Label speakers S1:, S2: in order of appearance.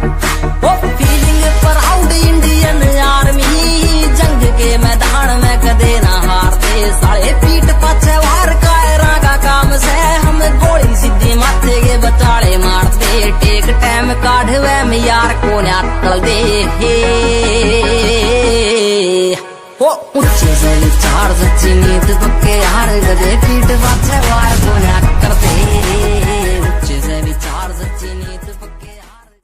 S1: ओ feeling proud Indian army, जंग के मैदान में कदे ना हारते। साले पीठ पाछे वार कायरा का काम से, हम गोली सीधी माथे के बचाले मारते। टेक टाइम काढ़वे में यार को न्याकल दे। ओ ऊंचे से विचार सच्ची नीत पक्के यार, गदे पीठ पाछे वार को न्याक कर दे।